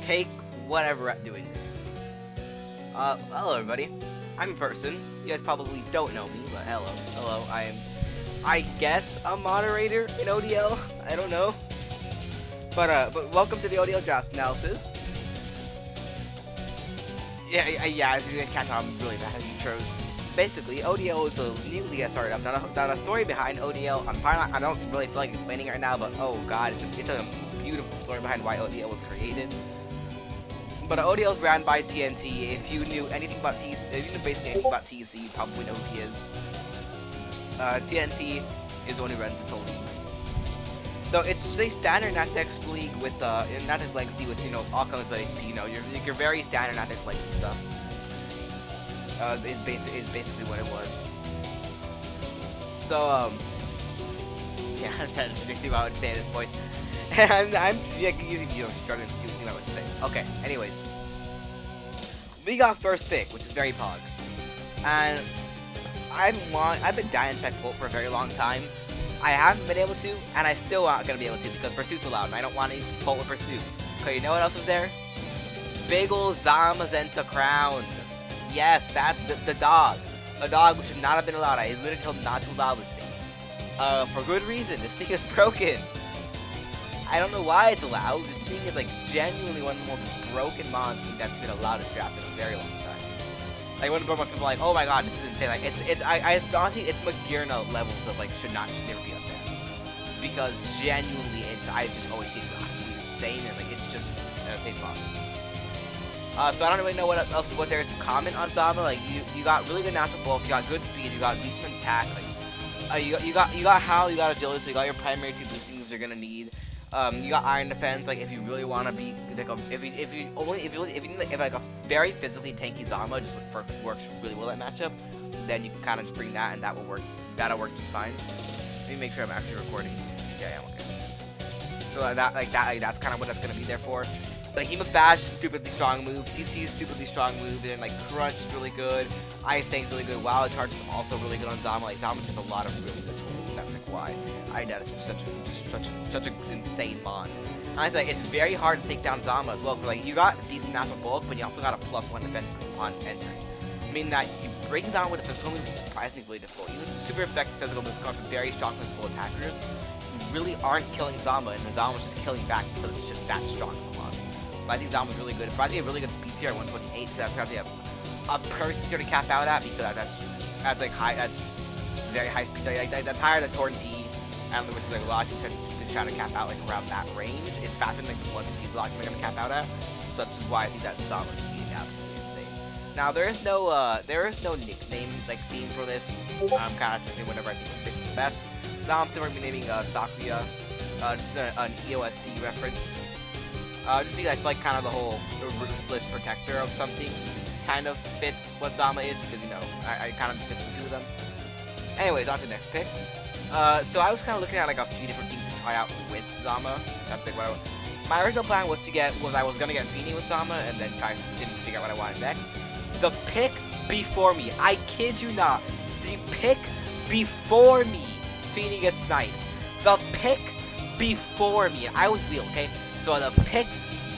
take whatever at doing this. Hello everybody. I'm a person. You guys probably don't know me, but hello. I guess, a moderator in ODL. I don't know. But welcome to the ODL draft analysis. Yeah, as you can catch on, I'm really bad at intros. Basically, ODL is a new league that started up. Now the story behind ODL, I don't really feel like explaining it right now, but oh god, it's a beautiful story behind why ODL was created. But ODL is ran by TNT. If you knew anything about TC, if you knew basically anything about TC, you probably know who he is. TNT is the one who runs this whole league. So it's a standard Natex league with Natex Legacy with all kinds of HP. Your very standard Natex Legacy stuff. Is basically what it was. So yeah, I'm trying to think about what to say at this point. I'm using struggling to see what I would say. Okay, anyways, we got first pick, which is very pog, and I've been dying to check Volt for a very long time. I haven't been able to, and I still aren't gonna be able to because Pursuit's allowed, and I don't want to Volt with Pursuit. Okay, you know what else was there? Big ol' Zamazenta Crown. Yes, that's the dog. A dog which should not have been allowed. I literally told him not to allow this thing. For good reason. This thing is broken. I don't know why it's allowed. This thing is like genuinely one of the most broken mon thing that's been allowed to draft in a very long time. Like when people are like, oh my god, this is insane. Like I honestly it's Magirna levels of like should never be up there. Because genuinely I just always see it absolutely insane and like it's just an insane fun. So I don't really know what else what there is to comment on Zama. Like you got really good natural bulk, you got good speed, you got decent attack. Like you got Howl, you got Agility, so you got your primary two boosting moves you're gonna need. You got Iron Defense. Like if you really want to be like if like a very physically tanky Zama just works really well that matchup, then you can kind of just bring that and that will work. That'll work just fine. Let me make sure I'm actually recording. Yeah, okay. So that's kind of what that's gonna be there for. Like Behemoth Bash, stupidly strong move. CC is stupidly strong move. And then like Crunch is really good. Ice Tank's really good. Wild Charge is also really good on Zama. Like Zama has a lot of really good tools. That's like why that is such an insane mon. Honestly, like, it's very hard to take down Zama as well. Cause like you got decent natural bulk, but you also got a +1 defense upon entering. I mean that you breaking down with a physical move is surprisingly really difficult. Even super effective physical moves come from very strong physical attackers who really aren't killing Zama, and the Zama's just killing back because it's just that strong of a mon. But I think Zama's really good. Probably a really good speed tier at 128. That's probably a perfect speed tier to cap out at because that's like high. That's just a very high speed tier. Like that's higher than Torn T, and which is like a lot of to try to cap out like around that range. It's faster than like the 150 block you're gonna cap out at. So that's just why I think that Zama's speed is absolutely insane. Now there is no nickname like theme for this. I'm kind of thinking whatever I think fits the best. Now I'm thinking of naming Sakuya. This is an EOSD reference. Just because I feel like kind of the whole ruthless protector of something kind of fits what Zama is because I kind of just fits the two of them. Anyways, on to the next pick. So I was kind of looking at like a few different things to try out with Zama. That's like what my original plan was I was gonna get Feeny with Zama and then didn't figure out what I wanted next. The pick before me, I kid you not, the pick before me, Feeny gets sniped. The pick before me, I was wheel, okay? So the pick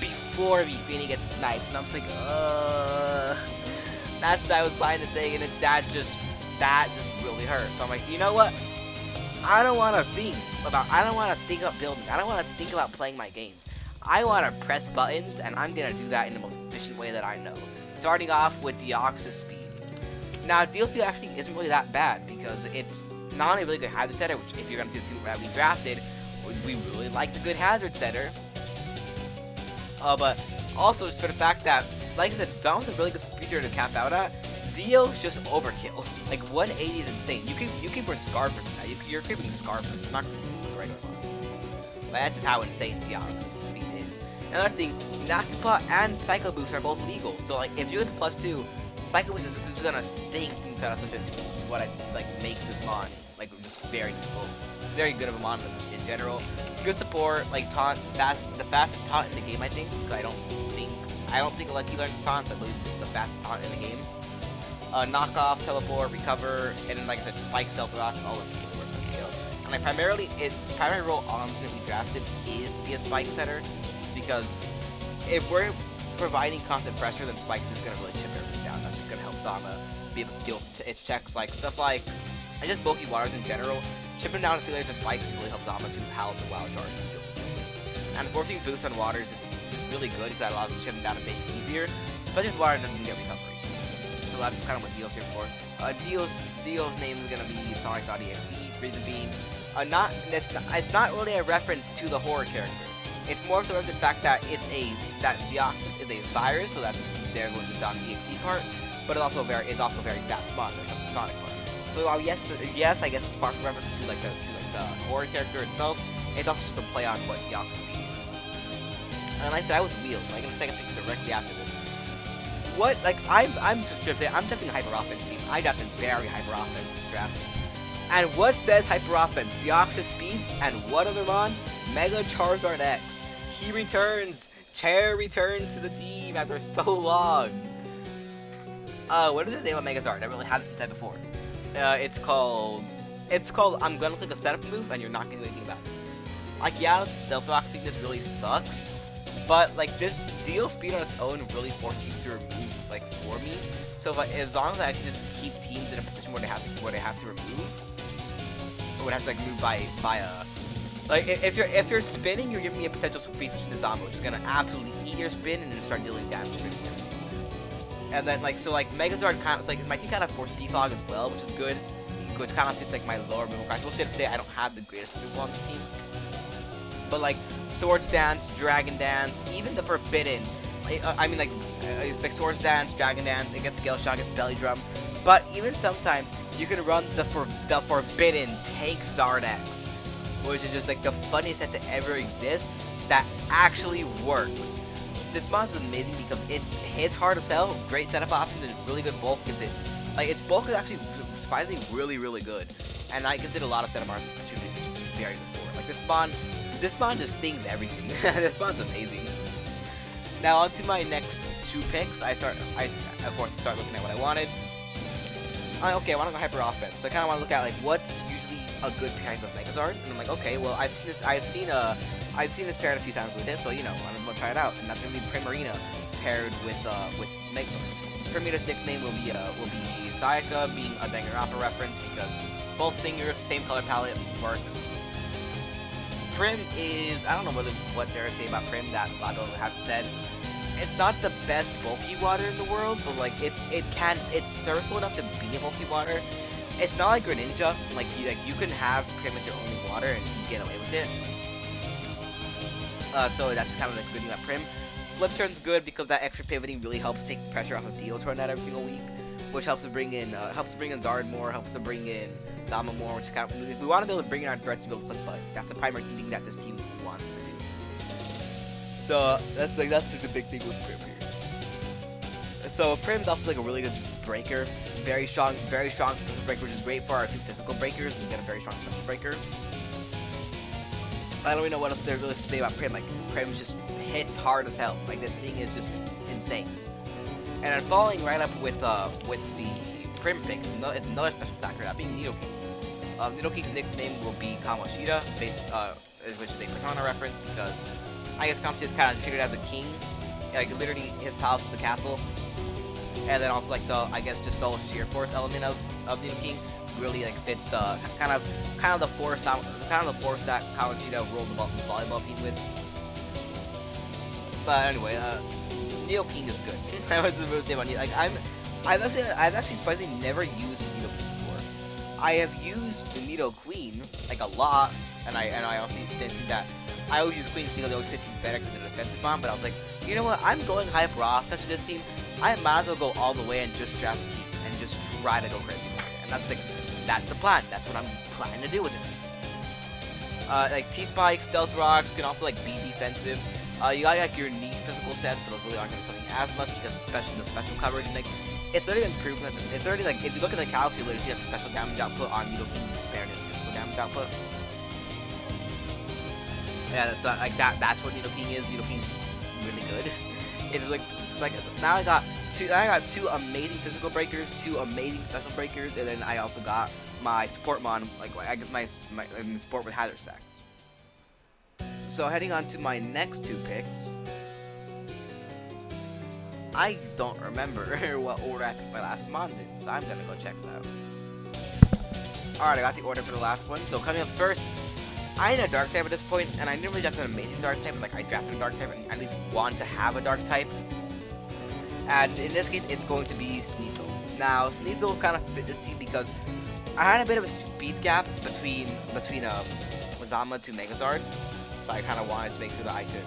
before me, Feeny gets sniped, and I'm just like, that's what I was planning to say, and it's that just really hurt. So I'm like, you know what? I don't want to think about building. I don't want to think about playing my games. I want to press buttons, and I'm gonna do that in the most efficient way that I know. Starting off with Deoxys speed. Now, DLC actually isn't really that bad because it's not only a really good hazard setter, which if you're gonna see the team that we drafted, we really like the good hazard setter. But also just for the fact that, like I said, Donald's a really good speeder to cap out at. Dio's just overkill. Like 180 is insane. You keep her Scarper now. You're creeping Scarper. You're not creeping the regular ones. But that's just how insane Deoxys speed is. Another thing, Noctipot and Psycho Boost are both legal. So like if you get the +2, Psycho Boost is gonna stink inside of such a what I like makes this mon like just very difficult. Very good of a mon in general. Good support, like taunt, the fastest taunt in the game I think. I don't think Lucky learns taunt, but I believe this is the fastest taunt in the game. Knock off, teleport, recover, and then like I said, spike, stealth rocks, all this really works on KO. And like primarily, its primary role on that we drafted is to be a spike setter, just because if we're providing constant pressure, then Spike's just gonna really chip everything down. That's just gonna help Zama be able to deal with its checks, like stuff like, and just bulky waters in general. Chipping down affiliates and Spikes really helps Zama to howl the wild charge and deal with it. And forcing boost on waters is really good because that allows us to chip them down a bit easier, especially if water doesn't get recovery. So that's kind of what Dio's here for. Dio's name is gonna be Sonic.exe. Reason being, it's not really a reference to the horror character. It's more of the fact that that Deoxys is a virus, so that there goes the .exe part. But it's also very fast spawn when it comes to Sonic part. So yes, I guess it's part of reference to like the horror character itself. It's also just a play on what Deoxys is. And like that was Wheels, so I can second thing directly after this. What I'm definitely hyper offense team. I definitely very hyper offense this draft. And what says hyper offense? Deoxys speed and what other mon? Mega Charizard X. He returns. Chair returns to the team after so long. What is his name on Megazard? I really haven't said before. It's called I'm gonna click a setup move and you're not gonna do anything about it. Like yeah, the Rock Weakness really sucks, but like this deal speed on its own really forces you to remove like for me. So as long as I can just keep teams in a position where they have to remove, or would have to like move by like if you're spinning, you're giving me a potential free switch into Zombo, which is gonna absolutely eat your spin and then start dealing damage to it. And then like Megazord kind of like my team kind of forced defog as well, which is good. Which kind of suits like my lower move class. We'll say I don't have the greatest move on this team, but like Swords Dance, Dragon Dance, even the Forbidden. It's like Swords Dance, Dragon Dance. It gets Scale Shot, gets Belly Drum, but even sometimes you can run the Forbidden Take Zardex, which is just like the funniest set to ever exist that actually works. This monster is amazing because it hits hard as hell, great setup options, and really good bulk. Gives it, like, its bulk is actually surprisingly really good, and I consider a lot of setup opportunities, which is very good for. Like this spawn just stings everything. This spawn's amazing. Now on to my next two picks. I of course start looking at what I wanted. Okay, I want to go hyper offense. So I kind of want to look at like what's usually a good pairing with Megazord, and I'm like, okay, well I've seen this paired a few times with it, so you know I'm gonna try it out, and that's gonna be Primarina paired with Megazord. Primarina's nickname will be Sayaka, being a Danganronpa reference because both singers, same color palette, works. Prim is, I don't know what there is to say about Prim that a lot of people haven't said. It's not the best bulky water in the world, but like it's serviceable enough to be a bulky water. It's not like Greninja, like you can have Prim as your only water and you get away with it. So that's kind of the good thing about Prim. Flip Turn's good because that extra pivoting really helps take pressure off of Dio Tornado every single week, which helps to bring in Zard more, helps to bring in Dama more, which is kind of, if we want to be able to bring in our threats to be able to click buttons, that's the primary thing that this team wants to do. So that's the big thing with Prim here. So Prim is also like a really good breaker, very strong special breaker, which is great for our two physical breakers. We get a very strong special breaker. I don't really know what else there really to say about Prim. Like Prim just hits hard as hell. Like this thing is just insane. And I'm following right up with the Prim pick. It's another special attacker, that being Nidoking. Nidoking's nickname will be Kamoshida, which is a Persona reference because I guess Kamoshida is kind of treated as a king. Like literally, his palace is the castle, and then also like just the whole sheer force element of Nidoking really like fits the kind of the force that Kamoshida rolled the volleyball team with. But anyway, Nidoking is good. That was the most name on Nidoking. Like I've actually surprisingly never used Nidoking before. I have used the Nidoqueen like a lot, and I also think that I always use Queens because they always fit teams better because they're defensive bomb. But I was like, you know what? I'm going high for offense with this team. I might as well go all the way and just draft a keep and just try to go crazy with it. And that's the plan. That's what I'm planning to do with this. Like T-Spike, Stealth Rocks can also like be defensive. You got like your niche physical sets, but those really aren't going to put as much because especially the special coverage. Like it's already improved. It's already like if you look at the calculator, you see that special damage output on Nidoking's compared to physical damage output. Yeah, that's like that. That's what Nidoking is. Nidoking's just really good. It's like now I got two amazing physical breakers, two amazing special breakers, and then I also got my support mon, like I guess my support with Hazard Stack. So heading on to my next two picks. I don't remember what order I picked my last mons in, so I'm gonna go check that. Alright, I got the order for the last one. So coming up first, I had a dark type at this point, and I didn't really draft an amazing dark type, but like I drafted a dark type and at least want to have a dark type. And in this case, it's going to be Sneasel. Now, Sneasel kind of fit this team because I had a bit of a speed gap between Zama to Megazord, so I kind of wanted to make sure that I could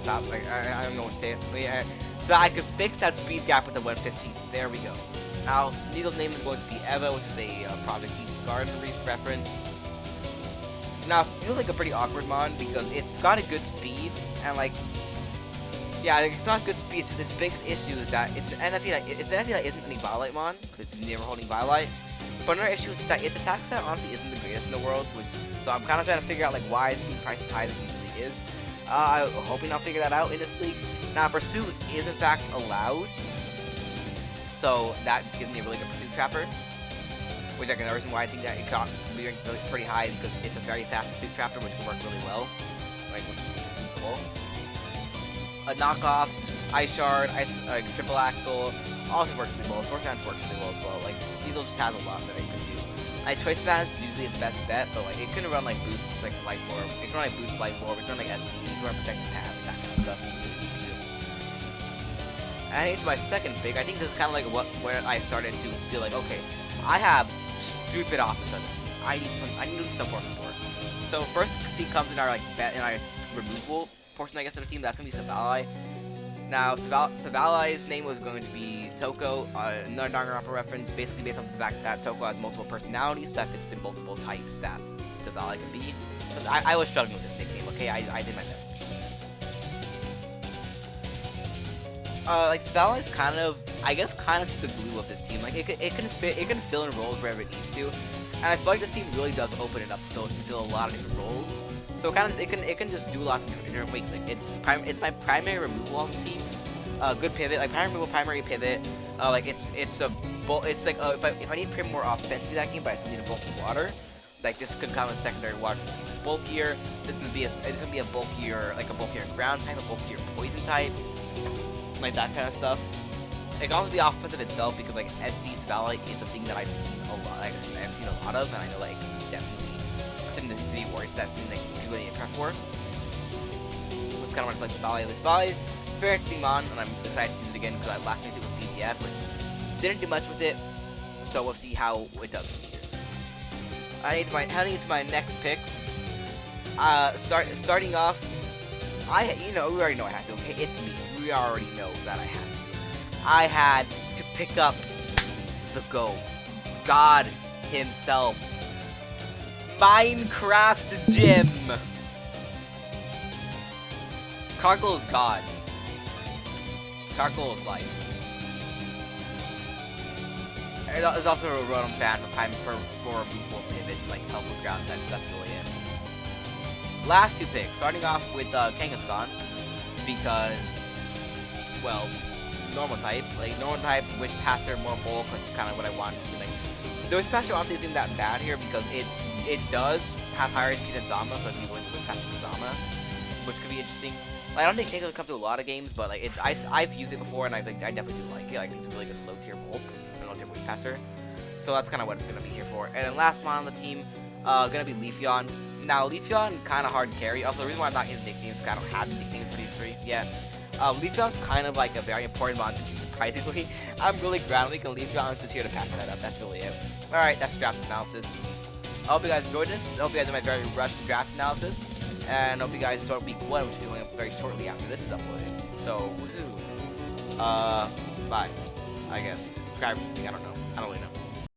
stop. Like, I don't know what to say. But yeah, so that I could fix that speed gap with the 115. There we go. Now, Sneasel's name is going to be Eva, which is a Project Eden's Garden reference. Now, it feels like a pretty awkward mon because it's got a good speed and like, yeah, it's not good speed. It's just its biggest issue is that it's an NFE that isn't any Violite mon because it's never holding Violite. But another issue is that its attack set honestly isn't the greatest in the world, so I'm kind of trying to figure out like why it's being priced as high as it usually is. I'm hoping I'll figure that out in this league. Now, Pursuit is in fact allowed, so that just gives me a really good Pursuit Trapper. Which is another reason why I think that it got really pretty high because it's a very fast Pursuit Trapper, which can work really well. Like when it's full. A knockoff, Ice Shard, Triple Axle, also works really well. Sword Dance works really well as well. Like Sneasel just has a lot that it can do. Choice Pass is usually the best bet, but like it can run like boosts like Light Orb, it can run like boost Light Orb, it can run like SD, it can run Protected Path, that kind of stuff. And it's my second pick. I think this is kind of like where I started to feel like, okay, I have stupid offense on this team. I need some more support. So first thing comes in our removal portion, I guess, of the team. That's gonna be Savali. Now Savali's name was going to be Toko, another Danganronpa reference, basically based on the fact that Toko has multiple personalities, so that fits the multiple types that Savali can be. I was struggling with this nickname. Okay, I did my best. Like Savali is kind of just the glue of this team. Like it can fill in roles wherever it needs to, and I feel like this team really does open it up to fill a lot of different roles. So kind of it can just do lots of different ways. Like it's my primary removal on the team. Good pivot, like primary pivot. Like it's if I need to put more offensively that game, but I still need a bulky water. Like this could come in secondary water to be bulkier. This is gonna be a bulkier ground type, a bulkier poison type. Like that kind of stuff. It can also be offensive itself because like SD's Valley is a thing that I've seen a lot. Like I've seen a lot of, and I know like it's definitely something to be worried. That's been like people need to prep for. It's kind of like Valley. This Valley, very interesting mon, and I'm excited to use it again because I last used it with BDF, which didn't do much with it. So we'll see how it does from here. Heading into my next picks. Starting off, we already know I had to. Okay, it's me. We already know that I had to. I had to pick up the God himself, Minecraft Jim. Carkle is God. Carkle is life. There's also a Rotom fan for removal pivots, like help with ground types. That's really it. Last two picks, starting off with Kangaskhan, because, well, normal type, Wish Passer, more bulk, like kind of what I wanted to do. Like, the Wish Passer honestly isn't that bad here because it does have higher HP than Zama, so if you win Wish Passer than Zama, which could be interesting. Like, I don't think Kangaskhan will come to a lot of games, but like I've used it before and I definitely do like it. Like, it's a really good low tier bulk, and low tier Wish Passer. So that's kind of what it's gonna be here for. And then last one on the team, gonna be Leafeon. Now, Leafeon kind of hard to carry. Also, the reason why I'm not using nicknames is because I don't have nicknames for these three yet. Leafeon's kind of like a very important monster, surprisingly. I'm really glad we can Leafeon just here to patch that up. That's really it. Alright, that's draft analysis. I hope you guys enjoyed this. I hope you guys enjoyed my very rushed draft analysis. And I hope you guys enjoyed week 1, which is going up very shortly after this is uploaded. So, woohoo. Bye. I guess. Subscribe or something, I don't know. I don't really know.